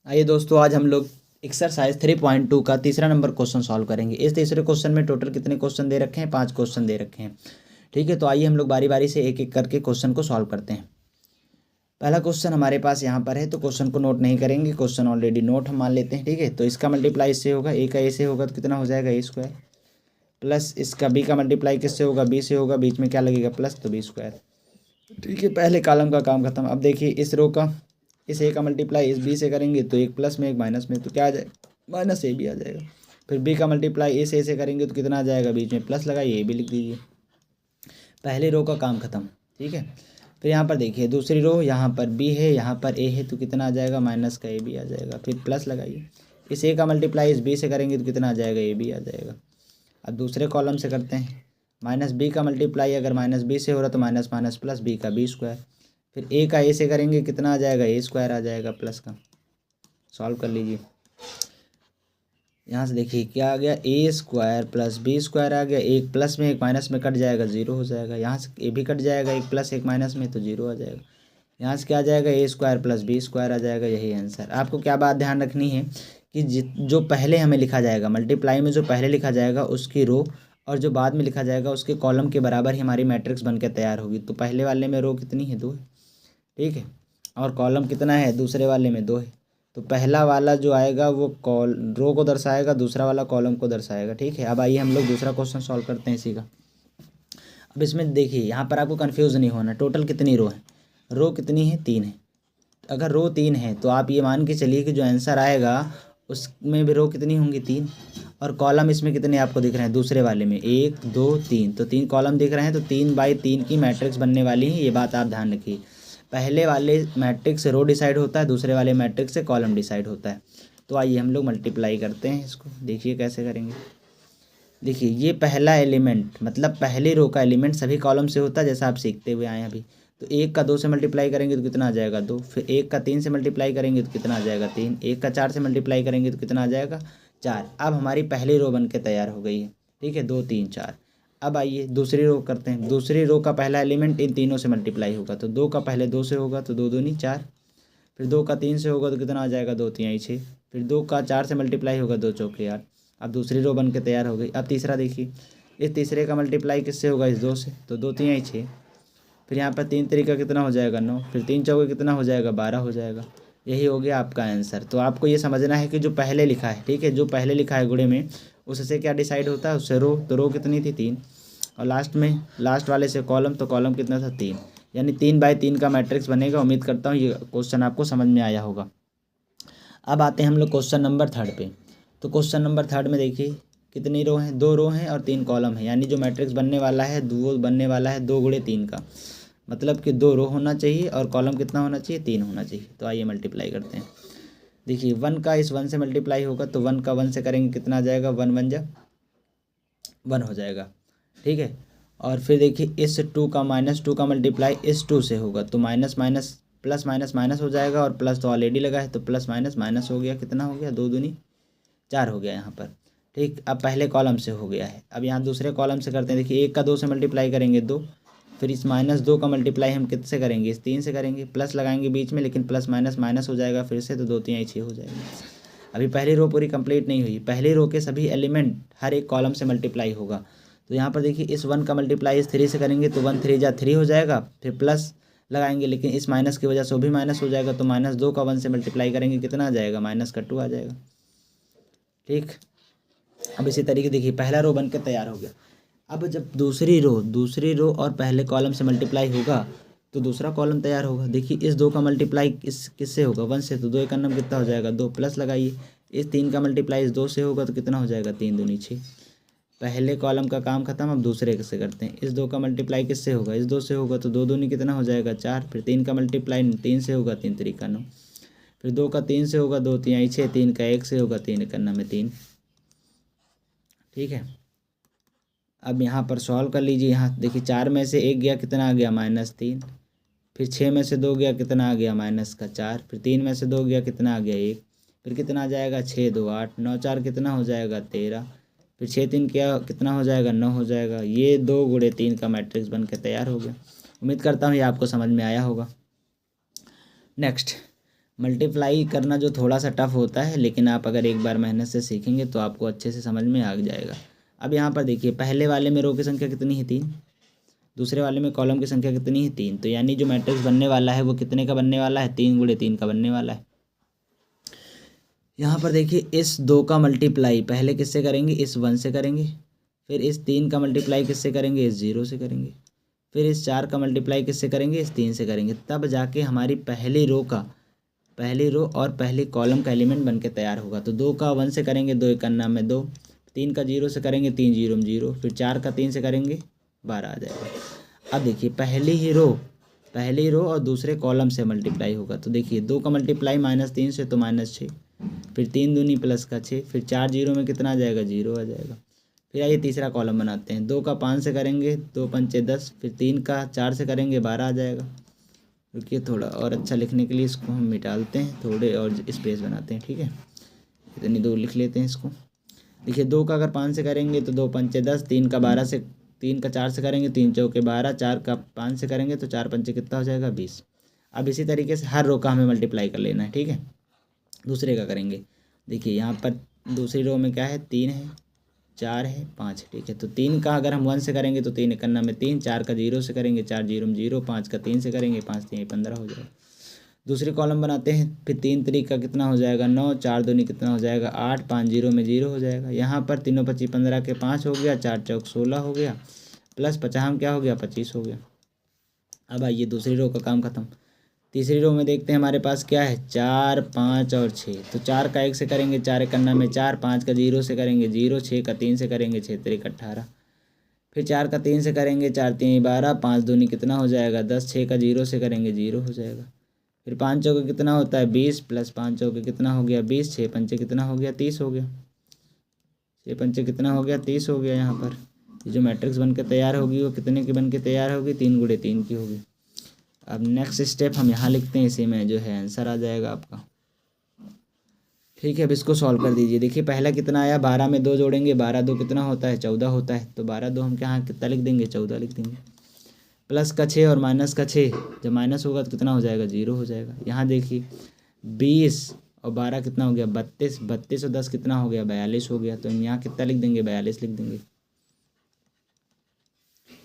आइए दोस्तों, आज हम लोग एक्सरसाइज 3.2 का तीसरा नंबर क्वेश्चन सॉल्व करेंगे। इस तीसरे क्वेश्चन में टोटल कितने क्वेश्चन दे रखे हैं? 5 क्वेश्चन दे रखे हैं। ठीक है, तो आइए हम लोग बारी बारी से एक एक करके क्वेश्चन को सॉल्व करते हैं। पहला क्वेश्चन हमारे पास यहाँ पर है, तो क्वेश्चन को नोट नहीं करेंगे, क्वेश्चन ऑलरेडी नोट हम मान लेते हैं। ठीक है, तो इसका मल्टीप्लाई इससे होगा, ए का ए से होगा तो कितना हो जाएगा ए स्क्वायर, प्लस इसका बी का मल्टीप्लाई किससे होगा, बी से होगा, बीच में क्या लगेगा प्लस, तो बी स्क्वायर। ठीक है, पहले कॉलम का काम खत्म। अब देखिए इस रो का, इस ए का मल्टीप्लाई इस बी से करेंगे तो एक प्लस में एक माइनस में, तो क्या आ जाएगा, माइनस ए भी आ जाएगा। फिर बी का मल्टीप्लाई इस ए से करेंगे तो कितना आ जाएगा, बीच में प्लस लगाइए, ए भी लिख दीजिए। पहले रो का काम खत्म। ठीक है, फिर यहाँ पर देखिए दूसरी रो, यहाँ पर बी है, यहाँ पर ए है, तो कितना आ जाएगा, माइनस का ए भी आ जाएगा। फिर प्लस लगाइए, इस ए का मल्टीप्लाई इस बी से करेंगे तो कितना आ जाएगा, ए भी आ जाएगा। अब दूसरे कॉलम से करते हैं, माइनस बी का मल्टीप्लाई अगर माइनस बी से हो रहा तो माइनस माइनस प्लस, बी का बी स्क्वायर। फिर ए का ए से करेंगे कितना आ जाएगा, ए स्क्वायर आ जाएगा प्लस का। सॉल्व कर लीजिए। यहाँ से देखिए क्या आ गया, ए स्क्वायर प्लस बी स्क्वायर आ गया। एक प्लस में एक माइनस में कट जाएगा, जीरो हो जाएगा। यहाँ से ए भी कट जाएगा, एक प्लस एक माइनस में, तो जीरो आ जाएगा। यहाँ से क्या आ जाएगा, ए स्क्वायर प्लस बी स्क्वायर आ जाएगा। यही आंसर। आपको क्या बात ध्यान रखनी है कि जो पहले हमें लिखा जाएगा मल्टीप्लाई में, जो पहले लिखा जाएगा उसकी रो, और जो बाद में लिखा जाएगा उसके कॉलम के बराबर ही हमारी मैट्रिक्स बनकर तैयार होगी। तो पहले वाले में रो कितनी है, 2 है। ठीक है, और कॉलम कितना है, दूसरे वाले में 2 है। तो पहला वाला जो आएगा वो रो को दर्शाएगा, दूसरा वाला कॉलम को दर्शाएगा। ठीक है, अब आइए हम लोग दूसरा क्वेश्चन सॉल्व करते हैं इसी का। अब इसमें देखिए यहाँ पर आपको कन्फ्यूज़ नहीं होना, टोटल कितनी रो है, रो कितनी है, 3 है। अगर रो 3 है तो आप ये मान के चलिए कि जो आंसर आएगा उसमें भी रो कितनी होंगी, 3। और कॉलम इसमें कितने आपको दिख रहे हैं, दूसरे वाले में 1 2 3, तो 3 कॉलम दिख रहे हैं, तो 3/3 की मैट्रिक्स बनने वाली है। ये बात आप ध्यान रखिए। पहले वाले मैट्रिक्स से रो डिसाइड होता है, दूसरे वाले मैट्रिक्स से कॉलम डिसाइड होता है। तो आइए हम लोग मल्टीप्लाई करते हैं इसको, देखिए कैसे करेंगे। देखिए ये पहला एलिमेंट, मतलब पहले रो का एलिमेंट सभी कॉलम से होता है, जैसा आप सीखते हुए आए हैं अभी। तो 1 का 2 से मल्टीप्लाई करेंगे तो कितना आ जाएगा, 2। फिर 1 का 3 से मल्टीप्लाई करेंगे तो कितना आ जाएगा, 3। 1 का 4 से मल्टीप्लाई करेंगे तो कितना आ जाएगा, 4। अब हमारी पहली रो बन के तैयार हो गई है। ठीक है, 2 3 4। अब आइए दूसरी रो करते हैं। दूसरी रो का पहला एलिमेंट इन तीनों से मल्टीप्लाई होगा, तो 2 का पहले 2 से होगा तो 2 दूनी 4। फिर 2 का 3 से होगा तो कितना आ जाएगा, 2 3 6। फिर 2 का 4 से मल्टीप्लाई होगा, 2 चौके 8। अब दूसरी रो बन के तैयार हो गई। अब तीसरा देखिए, इस तीसरे का मल्टीप्लाई किससे होगा, इस 2 से, तो 2 3 6। फिर यहाँ पर 3 तरीका कितना हो जाएगा, 9। फिर 3 चौके कितना हो जाएगा, 12 हो जाएगा। यही हो गया आपका आंसर। तो आपको ये समझना है कि जो पहले लिखा है, ठीक है, जो पहले लिखा है गुणे में, उससे क्या डिसाइड होता है, उससे रो। तो रो कितनी थी, 3। और लास्ट में लास्ट वाले से कॉलम, तो कॉलम कितना था, 3। यानी 3/3 का मैट्रिक्स बनेगा। उम्मीद करता हूँ ये क्वेश्चन आपको समझ में आया होगा। अब आते हैं हम लोग क्वेश्चन नंबर 3 पे। तो क्वेश्चन नंबर 3 में देखिए कितनी रो हैं, 2 रो हैं और 3 कॉलम है। यानी जो मैट्रिक्स बनने वाला है वो बनने वाला है 2 × 3 का, मतलब कि 2 रो होना चाहिए और कॉलम कितना होना चाहिए, 3 होना चाहिए। तो आइए मल्टीप्लाई करते हैं। देखिए 1 का इस 1 से मल्टीप्लाई होगा, तो 1 का 1 से करेंगे कितना आ जाएगा, 1 1 जा 1 हो जाएगा। ठीक है, और फिर देखिए इस 2 का -2 का मल्टीप्लाई इस 2 से होगा, तो minus minus plus minus minus हो जाएगा, और प्लस तो ऑलरेडी लगा है, तो प्लस माइनस माइनस हो गया, कितना हो गया, 2 दूनी 4 हो गया यहाँ पर। ठीक, अब पहले कॉलम से हो गया है। अब यहाँ दूसरे कॉलम से करते हैं। देखिए 1 का 2 से मल्टीप्लाई करेंगे 2। फिर इस -2 का मल्टीप्लाई हम किससे करेंगे, इस 3 से करेंगे। प्लस लगाएंगे बीच में, लेकिन प्लस माइनस माइनस हो जाएगा फिर से, तो 2 3 6 हो जाएगा। अभी पहली रो पूरी कंप्लीट नहीं हुई। पहली रो के सभी एलिमेंट हर एक कॉलम से मल्टीप्लाई होगा। तो यहाँ पर देखिए इस 1 का मल्टीप्लाई इस 3 से करेंगे, तो 1 3 जा 3 हो जाएगा। फिर प्लस लगाएंगे, लेकिन इस माइनस की वजह से वो भी माइनस हो जाएगा, तो -2 का 1 से मल्टीप्लाई करेंगे, कितना आ जाएगा, -2 आ जाएगा। ठीक, अब इसी तरीके देखिए पहला रो बन के तैयार हो गया। अब जब दूसरी रो और पहले कॉलम से मल्टीप्लाई होगा, तो दूसरा कॉलम तैयार होगा। देखिए इस 2 का मल्टीप्लाई किससे होगा, 1 से, तो 2 एक नंबर कितना हो जाएगा, 2। प्लस लगाइए, इस 3 का मल्टीप्लाई इस 2 से होगा, तो कितना हो जाएगा, 3 दूनी 6। पहले कॉलम का काम खत्म। अब दूसरे से करते हैं। इस 2 का मल्टीप्लाई किससे होगा, इस 2 से होगा, तो 2 दूनी कितना हो जाएगा, 4। फिर 3 का मल्टीप्लाई 3 से होगा, 3 तरीका 9। फिर 2 का 3 से होगा, 2 3 6। 3 का 1 से होगा, 3 1 में 3। ठीक है, अब यहाँ पर सॉल्व कर लीजिए। यहाँ देखिए 4 में से 1 गया, कितना आ गया, -3। फिर 6 में से 2 गया, कितना आ गया, -4। फिर 3 में से 2 गया, कितना आ गया, 1। फिर कितना आ जाएगा, 6 2 8, 9 4 कितना हो जाएगा, 13। फिर 6 3 क्या कितना हो जाएगा, 9 हो जाएगा। ये 2 × 3 का मैट्रिक्स बन के तैयार हो गया। उम्मीद करता हूँ ये आपको समझ में आया होगा। नेक्स्ट मल्टीप्लाई करना जो थोड़ा सा टफ होता है, लेकिन आप अगर एक बार मेहनत से सीखेंगे तो आपको अच्छे से समझ में आ जाएगा। अब यहाँ पर देखिए, पहले वाले में रो की संख्या कितनी है 3, दूसरे वाले में कॉलम की संख्या कितनी है 3, तो यानी जो मैट्रिक्स बनने वाला है वो कितने का बनने वाला है, 3 × 3 का बनने वाला है। यहाँ पर देखिए, इस 2 का मल्टीप्लाई पहले किससे करेंगे, इस 1 से करेंगे, फिर इस 3 का मल्टीप्लाई किससे करेंगे, इस 0 से करेंगे, फिर इस 4 का मल्टीप्लाई किससे करेंगे, इस 3 से करेंगे, तब जाके हमारी पहली रो और पहली कॉलम का एलिमेंट बन के तैयार होगा। तो 2 का 1 से करेंगे 2 1 में 2, 3 का 0 से करेंगे 3 0 में 0, फिर 4 का 3 से करेंगे 12 आ जाएगा। अब देखिए, पहली रो और दूसरे कॉलम से मल्टीप्लाई होगा। तो देखिए, 2 का मल्टीप्लाई -3 से तो -6, फिर 3 दूनी प्लस का 6, फिर 4 0 में कितना आ जाएगा, 0 आ जाएगा। फिर आइए तीसरा कॉलम बनाते हैं। 2 का 5 से करेंगे 2 पंचे 10, फिर 3 का 4 से करेंगे 12 आ जाएगा। रुकिए, थोड़ा और अच्छा लिखने के लिए इसको हम मिटाते हैं, थोड़े और स्पेस बनाते हैं, ठीक है, इतनी दूर लिख लेते हैं इसको। देखिए, 2 का अगर 5 से करेंगे तो 2 पंचे 10, 3 का 4 से करेंगे 3 चौके 12, 4 का 5 से करेंगे तो 4 पंचे कितना हो जाएगा, 20। अब इसी तरीके से हर रो का हमें मल्टीप्लाई कर लेना है, ठीक है। दूसरे का करेंगे। देखिए, यहाँ पर दूसरी रो में क्या है, 3 है, 4 है, 5 है, ठीक है। तो 3 का अगर हम 1 से करेंगे तो 3 1 में 3, 4 का 0 से करेंगे 4 0 में 0, 5 का 3 से करेंगे 5 3 15 हो जाएगा। दूसरी कॉलम बनाते हैं। फिर 3 3 का कितना हो जाएगा, 9, 4 दूनी कितना हो जाएगा, 8, 5 0 में 0 हो जाएगा। यहाँ पर 3 25 15 के 5 हो गया, 4 चौक 16 हो गया, प्लस 50 क्या हो गया, 25 हो गया। अब आइए दूसरी रो का काम खत्म। तीसरी रो में देखते हैं हमारे पास क्या है, 4 5 और 6। तो 4 का 1 से करेंगे 4 1 में 4, 5 का 0 से करेंगे 0, 6 का 3 से करेंगे 6 3 18, फिर 4 का 3 से करेंगे 4 3 12, 5 दूनी कितना हो जाएगा, 10, 6 का 0 से करेंगे 0 हो जाएगा। फिर 5 चौके कितना होता है, 20, प्लस 5 चौके कितना हो गया, 20, 6 पंचे कितना हो गया, 30 हो गया, 6 पंचे कितना हो गया, 30 हो गया। यहाँ पर ये जो मैट्रिक्स बन के तैयार होगी वो कितने की बन के तैयार होगी, 3 × 3 की होगी। अब नेक्स्ट स्टेप हम यहाँ लिखते हैं, इसी में जो है आंसर आ जाएगा आपका, ठीक है। अब इसको सॉल्व कर दीजिए। देखिए, पहला कितना आया, 12 में 2 जोड़ेंगे, 12 2 कितना होता है, 14 होता है। तो 12 2 हम यहाँ कितना लिख देंगे, 14 लिख देंगे। प्लस का 6 और माइनस का 6, जब माइनस होगा तो कितना हो जाएगा, 0 हो जाएगा। यहाँ देखिए, 20 और 12 कितना हो गया, 32, 32 और 10 कितना हो गया, 42 हो गया। तो हम यहाँ कितना लिख देंगे, 42 लिख देंगे।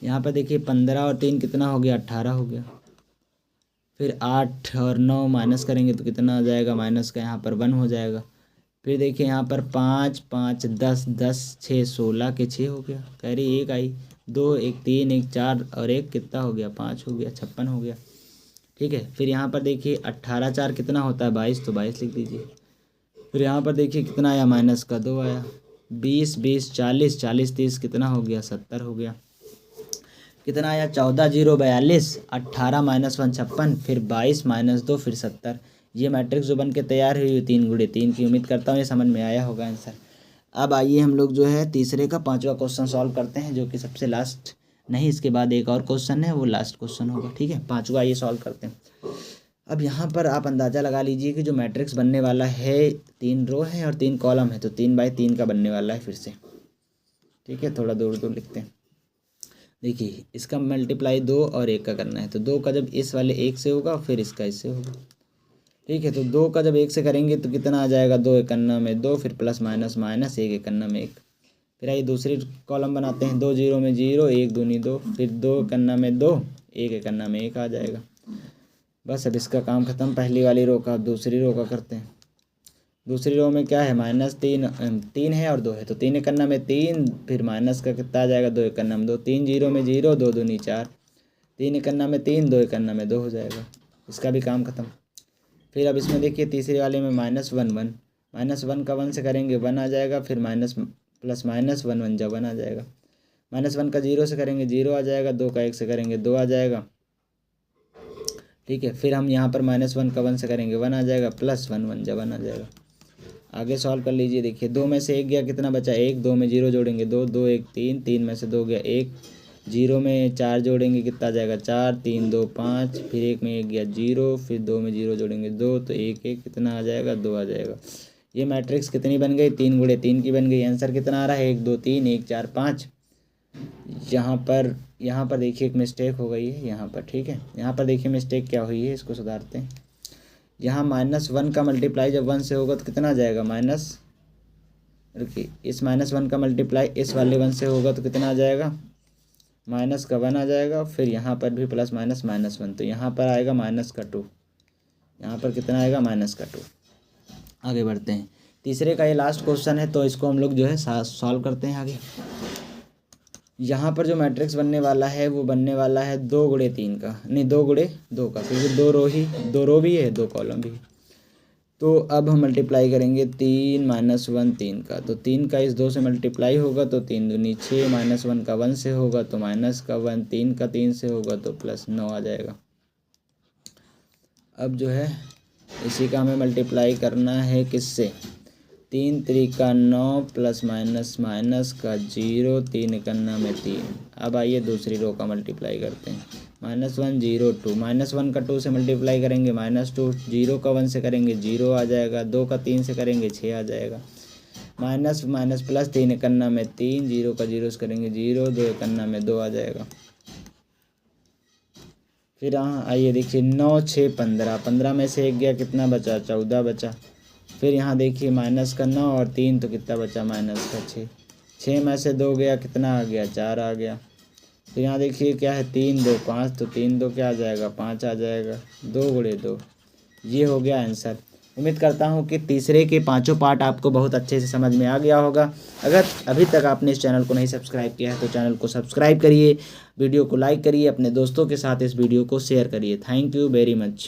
यहाँ पर देखिए, 15 और 3 कितना हो गया, 18 हो गया। फिर 8 और 9 माइनस करेंगे तो कितना आ जाएगा, माइनस का यहाँ पर 1 हो जाएगा। फिर देखिए, यहाँ पर 5 5 10 10 6 16 के 6 हो गया, कह रही 1 आई, 2 1 3 1 4 और 1 कितना हो गया, 5 हो गया, 56 हो गया, ठीक है। फिर यहाँ पर देखिए 18 4 कितना होता है, 22, तो 22 लिख दीजिए। फिर यहाँ पर देखिए कितना आया, माइनस का 2 आया। 20 20 40 40 30 कितना हो गया, 70 हो गया। कितना आया, 14 0 42, 18 -1 56, फिर 22 -2 फिर 70। ये मैट्रिक्स जो बन के तैयार हुई 3 × 3 की। उम्मीद करता हूँ ये समझ में आया होगा आंसर। अब आइए हम लोग जो है तीसरे का 5वां क्वेश्चन सॉल्व करते हैं, जो कि सबसे लास्ट, नहीं इसके बाद एक और क्वेश्चन है, वो लास्ट क्वेश्चन होगा, ठीक है। 5वां ये सॉल्व करते हैं। अब यहाँ पर आप अंदाज़ा लगा लीजिए कि जो मैट्रिक्स बनने वाला है, 3 रो है और 3 कॉलम है, तो 3 × 3 का बनने वाला है फिर से, ठीक है। थोड़ा दूर दूर लिखते हैं। देखिए, इसका मल्टीप्लाई 2 और 1 का करना है। तो 2 का जब इस वाले 1 से होगा, फिर इसका इससे होगा, ठीक है। तो 2 का जब 1 से करेंगे तो कितना आ जाएगा, 2 1 में 2, फिर प्लस माइनस माइनस 1 1 में 1। फिर आइए दूसरी कॉलम बनाते हैं। 2 0 में 0, 1 दूनी 2, फिर 2 1 में 2, 1 1 में 1 आ जाएगा। बस अब इसका काम खत्म। पहली वाली रो का, अब दूसरी रो का करते हैं। दूसरी रो में क्या है, -3 है और 2 है, तो 3 1 में 3, फिर माइनस का कितना आ जाएगा, 2 1 में 2, 3 0 में 0, 2 दूनी 4, 3 1 में 3, 2 1 में 2 हो जाएगा। इसका भी काम खत्म। फिर अब इसमें देखिए तीसरे वाले में -1 1, -1 का 1 से करेंगे 1 आ जाएगा, फिर माइनस प्लस माइनस 1 1 जब 1 आ जाएगा। -1 का 0 से करेंगे 0 आ जाएगा, 2 का 1 से करेंगे 2 आ जाएगा, ठीक है। फिर हम यहाँ पर -1 का 1 से करेंगे 1 आ जाएगा, प्लस 1 1 जब 1 आ जाएगा। आगे सॉल्व कर लीजिए। देखिए, 2 में से 1 गया, कितना बचा, 1, 2 में 0 जोड़ेंगे 2, 2 1 3, 3 में से 2 गया 1, 0 में 4 जोड़ेंगे कितना आ जाएगा, 4, 3 2 5, फिर 1 में 1 गया 0, फिर 2 में 0 जोड़ेंगे 2, तो 1 1 कितना आ जाएगा, 2 आ जाएगा। ये मैट्रिक्स कितनी बन गई, 3 × 3 की बन गई। आंसर कितना आ रहा है, 1 2 3 1 4 5। यहाँ पर देखिए एक मिस्टेक हो गई है यहाँ पर, ठीक है। यहाँ पर देखिए मिस्टेक क्या हुई है, इसको सुधारते हैं। यहाँ -1 का मल्टीप्लाई जब 1 से होगा तो कितना आ जाएगा माइनस, रुकिए, इस -1 का मल्टीप्लाई इस वाले 1 से होगा तो कितना आ जाएगा, माइनस का 1 आ जाएगा। फिर यहाँ पर भी प्लस माइनस -1, तो यहाँ पर आएगा -2, यहाँ पर कितना आएगा -2। आगे बढ़ते हैं, तीसरे का ये लास्ट क्वेश्चन है, तो इसको हम लोग जो है सॉल्व करते हैं आगे। यहाँ पर जो मैट्रिक्स बनने वाला है वो बनने वाला है 2 × 3 का, नहीं 2 × 2 का, क्योंकि 2 रो भी है 2 कॉलम भी है। तो अब हम मल्टीप्लाई करेंगे 3 - 1 3 का, तो 3 का इस 2 से मल्टीप्लाई होगा तो 3 दूनी 6, -1 का 1 से होगा तो -1, 3 का 3 से होगा तो +9 आ जाएगा। अब जो है इसी का हमें मल्टीप्लाई करना है किससे, 3 × 3 = 9 प्लस माइनस माइनस का 0, 3 × 9 = 3। अब आइए दूसरी रो का मल्टीप्लाई करते हैं, -1 0 2, -1 का 2 से मल्टीप्लाई करेंगे -2, 0 का 1 से करेंगे 0 आ जाएगा, 2 का 3 से करेंगे 6 आ जाएगा, माइनस माइनस प्लस 3 × 9 = 3, 0 का 0 से करेंगे 0, 2 × 9 = 2 आ जाएगा। फिर यहाँ आइए देखिए 9 6 15, 15 में से 1 गया कितना बचा, 14 बचा। फिर यहाँ देखिए माइनस का 9 और 3 तो कितना बचा, -6, 6 में से 2 गया कितना आ गया, 4 आ गया। फिर यहाँ देखिए क्या है, 3 2 5, तो 3 2 क्या आ जाएगा, 5 आ जाएगा, 2 × 2। ये हो गया आंसर। उम्मीद करता हूँ कि तीसरे के पांचों पार्ट आपको बहुत अच्छे से समझ में आ गया होगा। अगर अभी तक आपने इस चैनल को नहीं सब्सक्राइब किया है तो चैनल को सब्सक्राइब करिए, वीडियो को लाइक करिए, अपने दोस्तों के साथ इस वीडियो को शेयर करिए। Thank you very much.